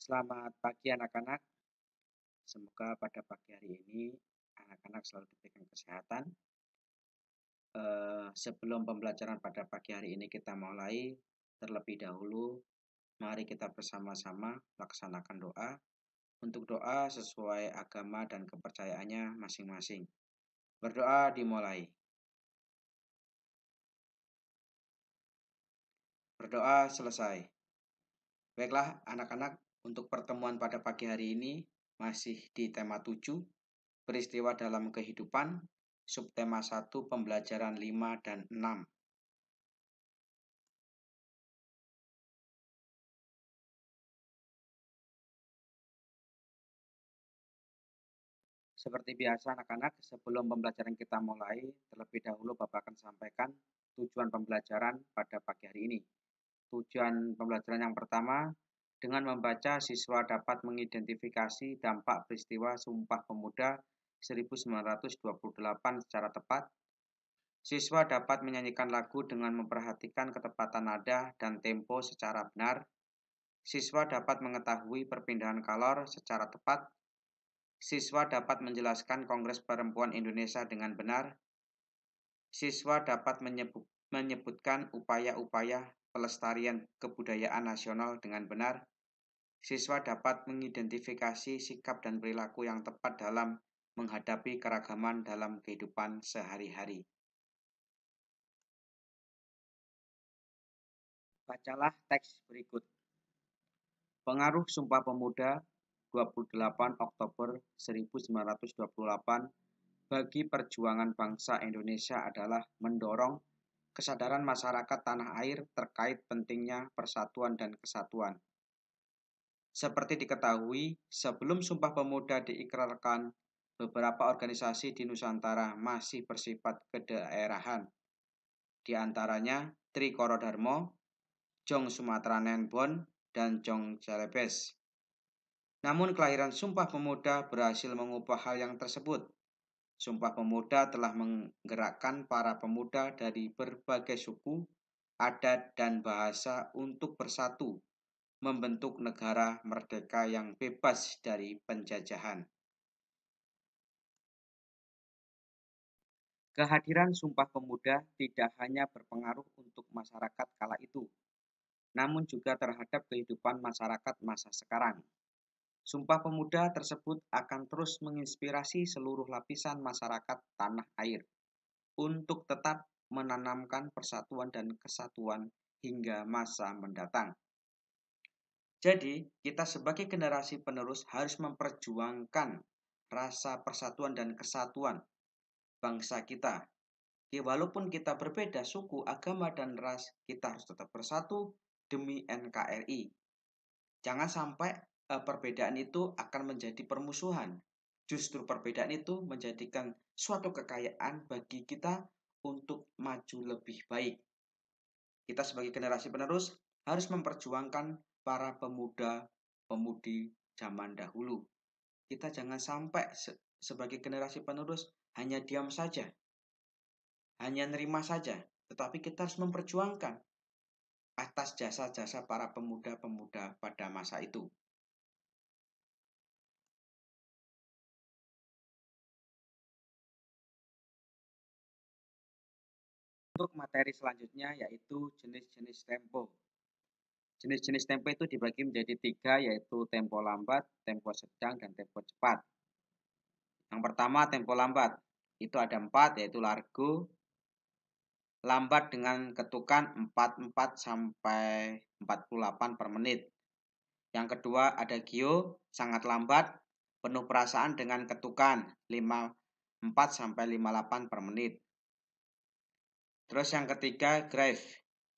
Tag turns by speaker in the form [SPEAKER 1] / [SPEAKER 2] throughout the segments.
[SPEAKER 1] Selamat pagi anak-anak. Semoga pada pagi hari ini anak-anak selalu diberikan kesehatan. Sebelum pembelajaran pada pagi hari ini kita mulai, terlebih dahulu mari kita bersama-sama laksanakan doa. Untuk doa sesuai agama dan kepercayaannya masing-masing. Berdoa dimulai. Berdoa selesai. Baiklah anak-anak, untuk pertemuan pada pagi hari ini masih di tema 7, peristiwa dalam kehidupan, subtema 1, pembelajaran 5 dan 6. Seperti biasa anak-anak, sebelum pembelajaran kita mulai, terlebih dahulu Bapak akan sampaikan tujuan pembelajaran pada pagi hari ini. Tujuan pembelajaran yang pertama, dengan membaca siswa dapat mengidentifikasi dampak peristiwa Sumpah Pemuda 1928 secara tepat. Siswa dapat menyanyikan lagu dengan memperhatikan ketepatan nada dan tempo secara benar. Siswa dapat mengetahui perpindahan kalor secara tepat. Siswa dapat menjelaskan Kongres Perempuan Indonesia dengan benar. Siswa dapat menyebutkan upaya-upaya pelestarian kebudayaan nasional dengan benar. Siswa dapat mengidentifikasi sikap dan perilaku yang tepat dalam menghadapi keragaman dalam kehidupan sehari-hari. Bacalah teks berikut. Pengaruh Sumpah Pemuda 28 Oktober 1928 bagi perjuangan bangsa Indonesia adalah mendorong kesadaran masyarakat tanah air terkait pentingnya persatuan dan kesatuan. Seperti diketahui, sebelum Sumpah Pemuda diikrarkan, beberapa organisasi di Nusantara masih bersifat kedaerahan. Di antaranya Trikoro Darmo, Jong Sumatera Nenbon, dan Jong Celebes. Namun kelahiran Sumpah Pemuda berhasil mengubah hal yang tersebut. Sumpah Pemuda telah menggerakkan para pemuda dari berbagai suku, adat, dan bahasa untuk bersatu, membentuk negara merdeka yang bebas dari penjajahan. Kehadiran Sumpah Pemuda tidak hanya berpengaruh untuk masyarakat kala itu, namun juga terhadap kehidupan masyarakat masa sekarang. Sumpah Pemuda tersebut akan terus menginspirasi seluruh lapisan masyarakat tanah air untuk tetap menanamkan persatuan dan kesatuan hingga masa mendatang. Jadi, kita sebagai generasi penerus harus memperjuangkan rasa persatuan dan kesatuan bangsa kita. Walaupun kita berbeda suku, agama, dan ras, kita harus tetap bersatu demi NKRI. Jangan sampai perbedaan itu akan menjadi permusuhan. Justru perbedaan itu menjadikan suatu kekayaan bagi kita untuk maju lebih baik. Kita sebagai generasi penerus harus memperjuangkan para pemuda-pemudi zaman dahulu. Kita jangan sampai sebagai generasi penerus hanya diam saja, hanya nerima saja, tetapi kita harus memperjuangkan atas jasa-jasa para pemuda-pemuda pada masa itu. Untuk materi selanjutnya yaitu jenis-jenis tempo. Jenis-jenis tempo itu dibagi menjadi 3, yaitu tempo lambat, tempo sedang, dan tempo cepat. Yang pertama tempo lambat, itu ada 4, yaitu largo, lambat dengan ketukan 44 sampai 48 per menit. Yang kedua ada gio, sangat lambat, penuh perasaan dengan ketukan 54 sampai 58 per menit. Terus yang ketiga grave,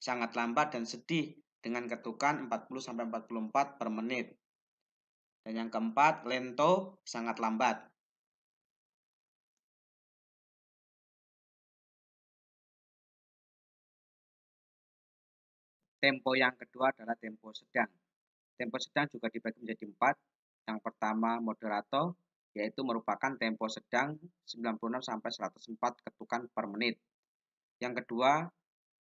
[SPEAKER 1] sangat lambat dan sedih dengan ketukan 40 sampai 44 per menit. Dan yang keempat lento, sangat lambat. Tempo yang kedua adalah tempo sedang. Tempo sedang juga dibagi menjadi 4. Yang pertama moderato, yaitu merupakan tempo sedang 96 sampai 104 ketukan per menit. Yang kedua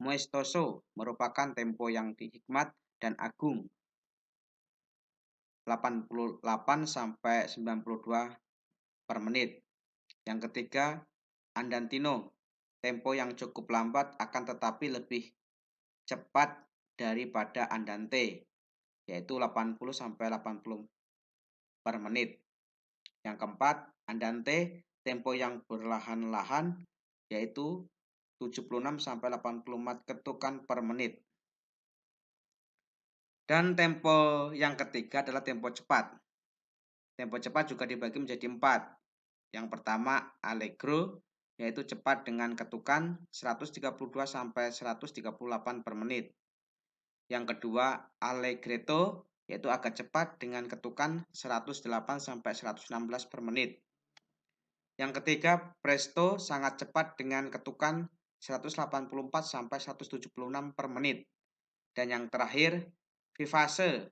[SPEAKER 1] maestoso, merupakan tempo yang dihikmat dan agung 88 sampai 92 per menit. Yang ketiga, andantino, tempo yang cukup lambat akan tetapi lebih cepat daripada andante, yaitu 80 sampai 80 per menit. Yang keempat, andante, tempo yang perlahan-lahan, yaitu 76 sampai 84 ketukan per menit. Dan tempo yang ketiga adalah tempo cepat. Tempo cepat juga dibagi menjadi 4. Yang pertama, allegro, yaitu cepat dengan ketukan 132 sampai 138 per menit. Yang kedua, allegretto, yaitu agak cepat dengan ketukan 108 sampai 116 per menit. Yang ketiga, presto, sangat cepat dengan ketukan 184 sampai 176 per menit. Dan yang terakhir, vivace,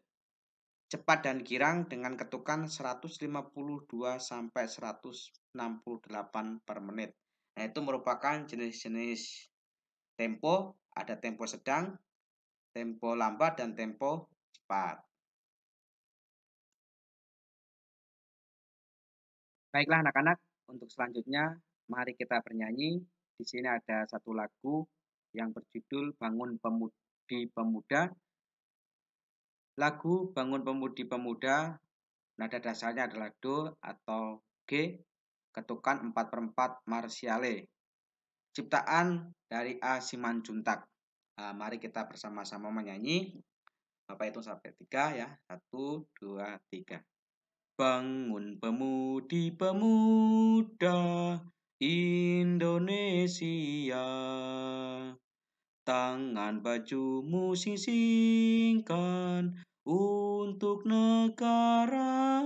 [SPEAKER 1] cepat dan girang dengan ketukan 152 sampai 168 per menit. Nah, itu merupakan jenis-jenis tempo, ada tempo sedang, tempo lambat, dan tempo cepat. Baiklah anak-anak, untuk selanjutnya mari kita bernyanyi. Di sini ada satu lagu yang berjudul Bangun Pemudi Pemuda. Lagu Bangun Pemudi Pemuda, nada dasarnya adalah Do atau G, ketukan 4/4 marsiale. Ciptaan dari A. Simanjuntak. Mari kita bersama-sama menyanyi. Bapak hitung sampai 3 ya. 1, 2, 3. Bangun pemudi pemuda Indonesia, tangan bajumu sing-singkan untuk negara.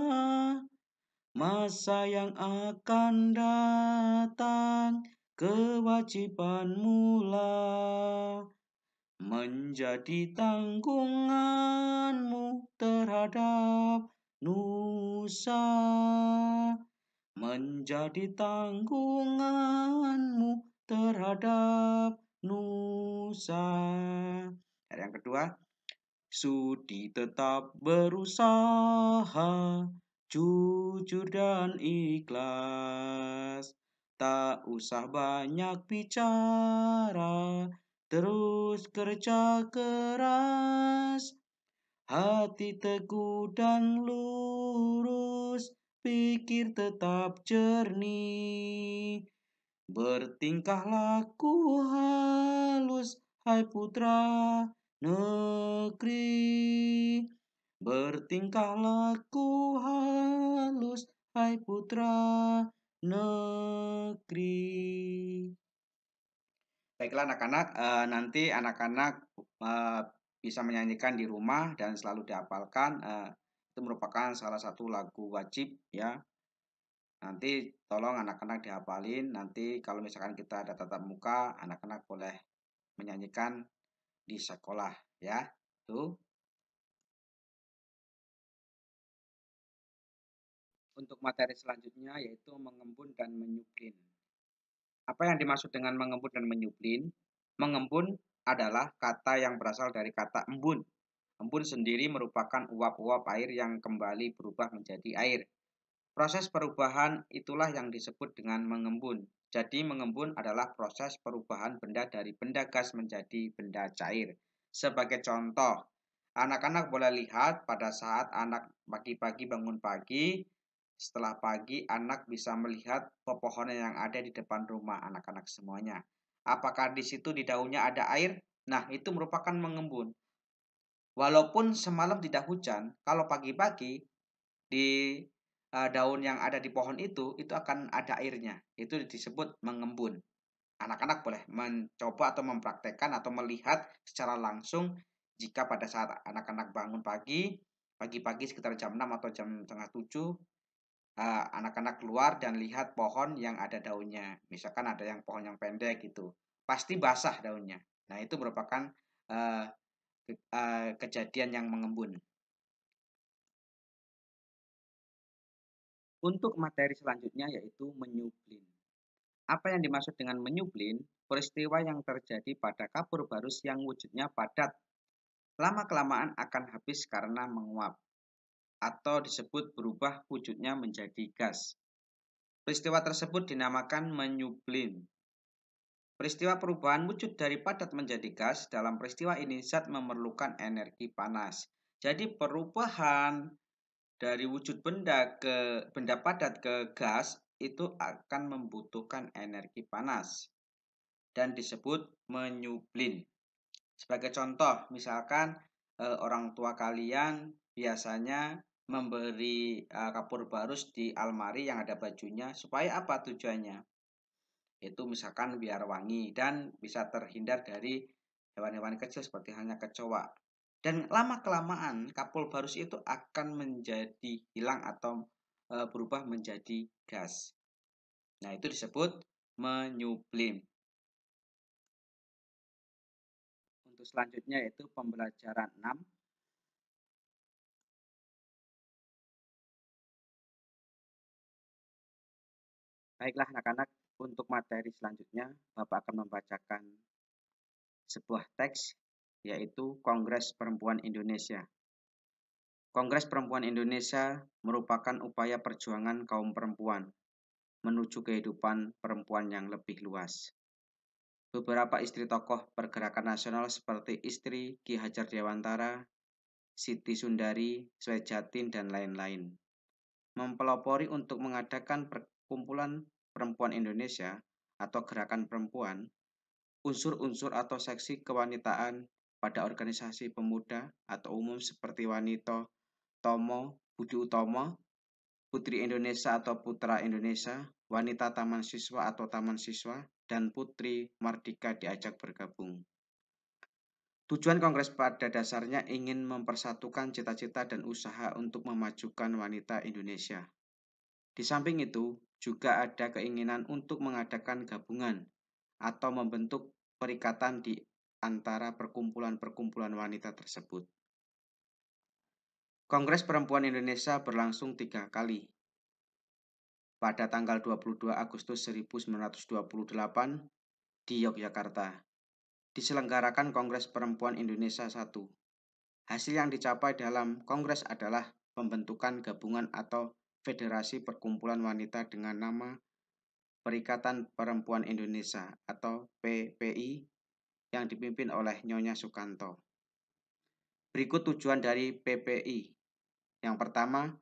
[SPEAKER 1] Masa yang akan datang, kewajiban mula menjadi tanggunganmu terhadap nusa, menjadi tanggunganmu terhadap nusa. Yang kedua, sudi tetap berusaha, jujur dan ikhlas, tak usah banyak bicara, terus kerja keras, hati teguh dan lurus, pikir tetap jernih, bertingkah laku halus, hai putra negeri, bertingkah laku halus, hai putra negeri. Baiklah anak-anak, nanti anak-anak bisa menyanyikan di rumah dan selalu dihafalkan. Itu merupakan salah satu lagu wajib ya. Nanti tolong anak-anak dihafalin. Nanti kalau misalkan kita ada tatap muka, anak-anak boleh menyanyikan di sekolah ya. Tuh. Untuk materi selanjutnya yaitu mengembun dan menyuplin. Apa yang dimaksud dengan mengembun dan menyuplin? Mengembun adalah kata yang berasal dari kata embun. Embun sendiri merupakan uap-uap air yang kembali berubah menjadi air. Proses perubahan itulah yang disebut dengan mengembun. Jadi mengembun adalah proses perubahan benda dari benda gas menjadi benda cair. Sebagai contoh, anak-anak boleh lihat pada saat anak pagi-pagi bangun pagi, setelah pagi anak bisa melihat pepohonan yang ada di depan rumah anak-anak semuanya. Apakah di situ di daunnya ada air? Nah, itu merupakan mengembun. Walaupun semalam tidak hujan, kalau pagi-pagi di daun yang ada di pohon itu akan ada airnya. Itu disebut mengembun. Anak-anak boleh mencoba atau mempraktekkan atau melihat secara langsung jika pada saat anak-anak bangun pagi-pagi sekitar jam 6 atau jam setengah 7, anak-anak keluar dan lihat pohon yang ada daunnya. Misalkan ada yang pohon yang pendek gitu. Pasti basah daunnya. Nah, itu merupakan kejadian yang mengembun. Untuk materi selanjutnya yaitu menyuplin. Apa yang dimaksud dengan menyuplin? Peristiwa yang terjadi pada kapur barus yang wujudnya padat, lama-kelamaan akan habis karena menguap. atau disebut berubah wujudnya menjadi gas. Peristiwa tersebut dinamakan menyublim. Peristiwa perubahan wujud dari padat menjadi gas, dalam peristiwa ini zat memerlukan energi panas. Jadi perubahan dari wujud benda padat ke gas itu akan membutuhkan energi panas dan disebut menyublim. Sebagai contoh, misalkan orang tua kalian biasanya memberi kapur barus di almari yang ada bajunya supaya apa tujuannya? Itu misalkan biar wangi dan bisa terhindar dari hewan-hewan kecil seperti halnya kecoa. Dan lama-kelamaan kapur barus itu akan menjadi hilang atau berubah menjadi gas. Nah, itu disebut menyublim. Untuk selanjutnya yaitu pembelajaran 6. Baiklah anak-anak, untuk materi selanjutnya Bapak akan membacakan sebuah teks yaitu Kongres Perempuan Indonesia. Kongres Perempuan Indonesia merupakan upaya perjuangan kaum perempuan menuju kehidupan perempuan yang lebih luas. Beberapa istri tokoh pergerakan nasional seperti istri Ki Hajar Dewantara, Siti Sundari, Swejatin, dan lain-lain mempelopori untuk mengadakan perkumpulan perempuan Indonesia atau gerakan perempuan, unsur-unsur atau seksi kewanitaan pada organisasi pemuda atau umum seperti Wanita Tomo, Budi Utomo, Putri Indonesia atau Putra Indonesia, Wanita Taman Siswa atau Taman Siswa, dan Putri Mardika diajak bergabung. Tujuan Kongres pada dasarnya ingin mempersatukan cita-cita dan usaha untuk memajukan wanita Indonesia. Di samping itu, juga ada keinginan untuk mengadakan gabungan atau membentuk perikatan di antara perkumpulan-perkumpulan wanita tersebut. Kongres Perempuan Indonesia berlangsung 3 kali. Pada tanggal 22 Agustus 1928 di Yogyakarta, diselenggarakan Kongres Perempuan Indonesia I. Hasil yang dicapai dalam Kongres adalah pembentukan gabungan atau Federasi Perkumpulan Wanita dengan nama Perikatan Perempuan Indonesia atau PPI yang dipimpin oleh Nyonya Sukanto. Berikut tujuan dari PPI. Yang pertama,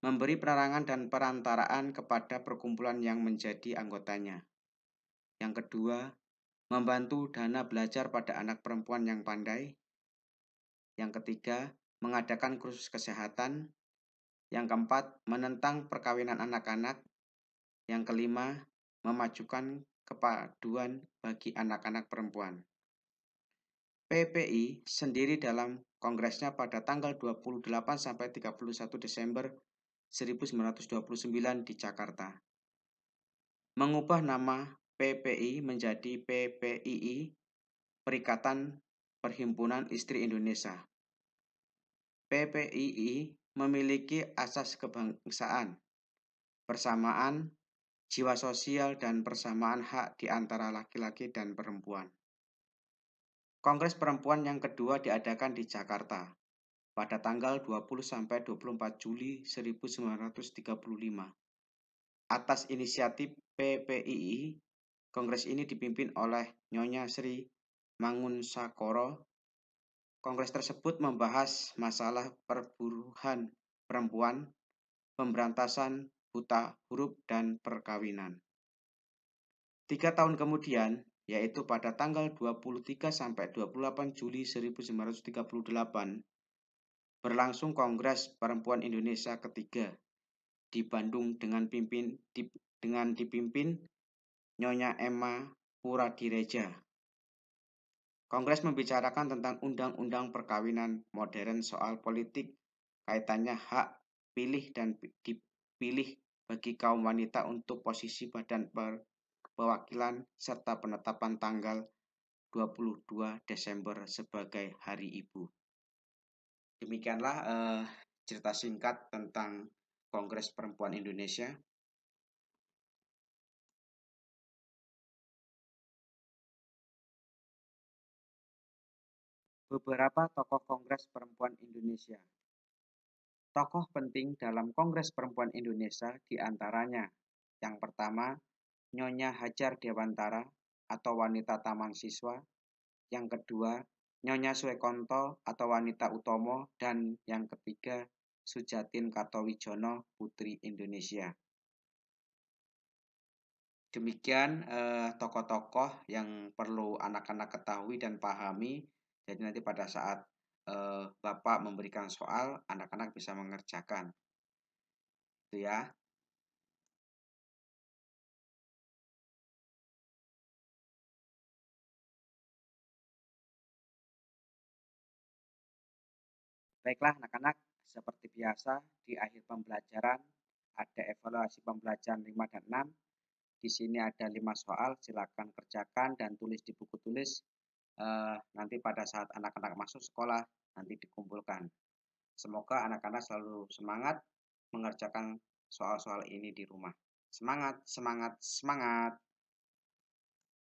[SPEAKER 1] memberi penerangan dan perantaraan kepada perkumpulan yang menjadi anggotanya. Yang kedua, membantu dana belajar pada anak perempuan yang pandai. Yang ketiga, mengadakan kursus kesehatan. Yang keempat, menentang perkawinan anak-anak. Yang kelima, memajukan kepaduan bagi anak-anak perempuan. PPI sendiri dalam kongresnya pada tanggal 28 sampai 31 Desember 1929 di Jakarta mengubah nama PPI menjadi PPII, Perikatan Perhimpunan Istri Indonesia. PPII memiliki asas kebangsaan, persamaan jiwa sosial, dan persamaan hak di antara laki-laki dan perempuan. Kongres Perempuan yang kedua diadakan di Jakarta pada tanggal 20 sampai 24 Juli 1935. Atas inisiatif PPII, Kongres ini dipimpin oleh Nyonya Sri Mangunsakoro. Kongres tersebut membahas masalah perburuhan perempuan, pemberantasan buta huruf, dan perkawinan. 3 tahun kemudian, yaitu pada tanggal 23 sampai 28 Juli 1938, berlangsung Kongres Perempuan Indonesia ketiga di Bandung dengan dipimpin Nyonya Emma Puradireja. Kongres membicarakan tentang undang-undang perkawinan modern, soal politik, kaitannya hak pilih dan dipilih bagi kaum wanita untuk posisi badan perwakilan, serta penetapan tanggal 22 Desember sebagai Hari Ibu. Demikianlah cerita singkat tentang Kongres Perempuan Indonesia. Beberapa tokoh Kongres Perempuan Indonesia. Tokoh penting dalam Kongres Perempuan Indonesia diantaranya yang pertama, Nyonya Hajar Dewantara atau wanita taman siswa, yang kedua, Nyonya Swekonto atau wanita utomo, dan yang ketiga, Sujatin Kartowijono Putri Indonesia. Demikian tokoh-tokoh yang perlu anak-anak ketahui dan pahami. Jadi nanti pada saat Bapak memberikan soal, anak-anak bisa mengerjakan. Itu ya. Baiklah anak-anak, seperti biasa di akhir pembelajaran ada evaluasi pembelajaran 5 dan 6. Di sini ada 5 soal, silakan kerjakan dan tulis di buku tulis. Nanti pada saat anak-anak masuk sekolah, nanti dikumpulkan. Semoga anak-anak selalu semangat mengerjakan soal-soal ini di rumah. Semangat, semangat, semangat!